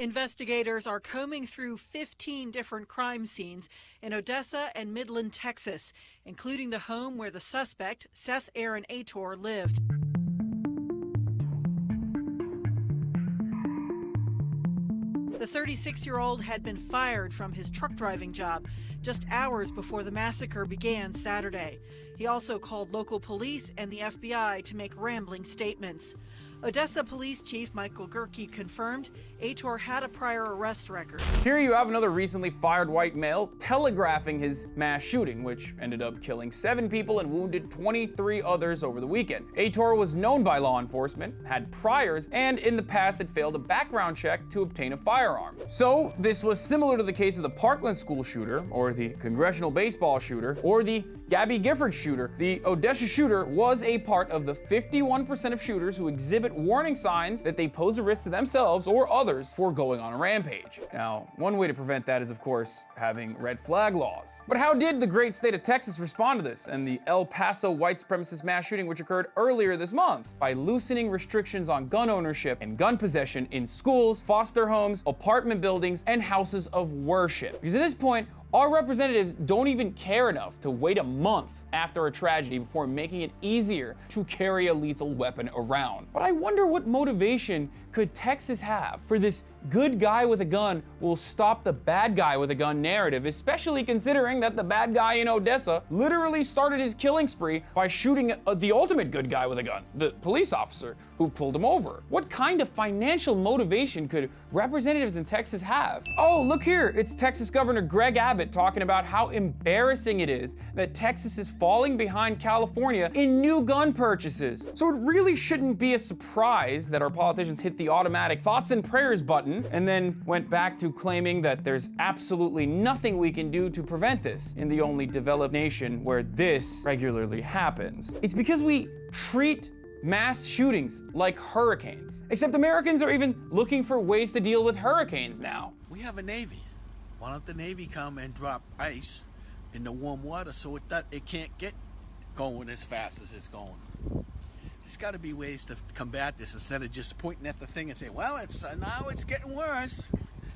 Investigators are combing through 15 different crime scenes in Odessa and Midland, Texas, including the home where the suspect, Seth Aaron Ator, lived. The 36-year-old had been fired from his truck driving job just hours before the massacre began Saturday. He also called local police and the FBI to make rambling statements. Odessa Police Chief Michael Gerke confirmed Ator had a prior arrest record. Here you have another recently fired white male telegraphing his mass shooting, which ended up killing 7 people and wounded 23 others over the weekend. Ator was known by law enforcement, had priors, and in the past had failed a background check to obtain a firearm. So this was similar to the case of the Parkland school shooter, or the congressional baseball shooter, or the Gabby Gifford shooter. The Odessa shooter was a part of the 51% of shooters who exhibit warning signs that they pose a risk to themselves or others for going on a rampage. Now, one way to prevent that is, of course, having red flag laws. But how did the great state of Texas respond to this and the El Paso white supremacist mass shooting which occurred earlier this month? By loosening restrictions on gun ownership and gun possession in schools, foster homes, apartment buildings, and houses of worship. Because at this point, our representatives don't even care enough to wait a month after a tragedy before making it easier to carry a lethal weapon around. But I wonder what motivation could Texas have for this good guy with a gun will stop the bad guy with a gun narrative, especially considering that the bad guy in Odessa literally started his killing spree by shooting the ultimate good guy with a gun, the police officer who pulled him over. What kind of financial motivation could representatives in Texas have? Oh, look here, it's Texas Governor Greg Abbott talking about how embarrassing it is that Texas is falling behind California in new gun purchases. So it really shouldn't be a surprise that our politicians hit the automatic thoughts and prayers button and then went back to claiming that there's absolutely nothing we can do to prevent this in the only developed nation where this regularly happens. It's because we treat mass shootings like hurricanes. Except Americans are even looking for ways to deal with hurricanes now. We have a Navy. Why don't the Navy come and drop ice in the warm water so it can't get going as fast as it's going? There's got to be ways to combat this instead of just pointing at the thing and saying, well, now it's getting worse.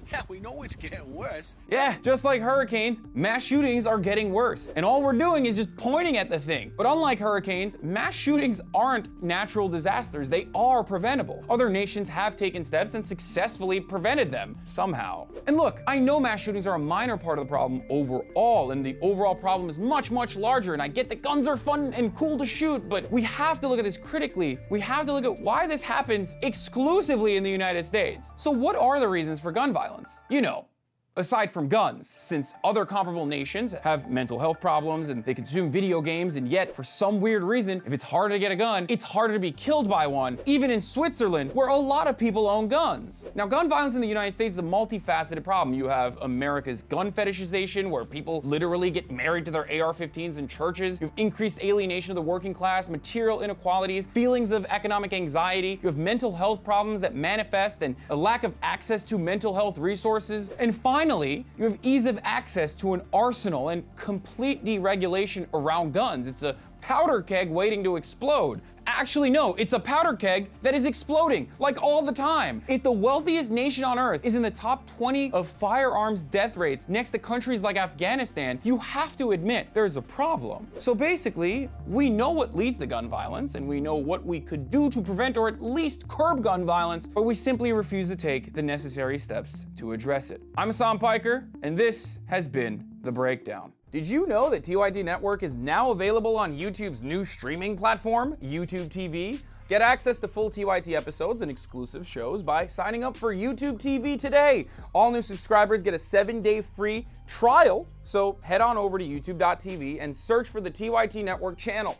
Yeah, we know it's getting worse. Yeah, just like hurricanes, mass shootings are getting worse. And all we're doing is just pointing at the thing. But unlike hurricanes, mass shootings aren't natural disasters. They are preventable. Other nations have taken steps and successfully prevented them somehow. And look, I know mass shootings are a minor part of the problem overall, and the overall problem is much, much larger. And I get that guns are fun and cool to shoot, but we have to look at this critically. We have to look at why this happens exclusively in the United States. So what are the reasons for gun violence? You know, aside from guns, since other comparable nations have mental health problems and they consume video games, and yet for some weird reason, if it's harder to get a gun, it's harder to be killed by one, even in Switzerland, where a lot of people own guns. Now, gun violence in the United States is a multifaceted problem. You have America's gun fetishization, where people literally get married to their AR-15s in churches. You have increased alienation of the working class, material inequalities, feelings of economic anxiety. You have mental health problems that manifest and a lack of access to mental health resources. And finally, you have ease of access to an arsenal and complete deregulation around guns. It's a powder keg waiting to explode. Actually, no, it's a powder keg that is exploding, like all the time. If the wealthiest nation on earth is in the top 20 of firearms death rates next to countries like Afghanistan, you have to admit there's a problem. So basically, we know what leads to gun violence, and we know what we could do to prevent or at least curb gun violence, but we simply refuse to take the necessary steps to address it. I'm Hasan Piker, and this has been The Breakdown. Did you know that TYT Network is now available on YouTube's new streaming platform, YouTube TV? Get access to full TYT episodes and exclusive shows by signing up for YouTube TV today. All new subscribers get a 7-day free trial, so head on over to youtube.tv and search for the TYT Network channel.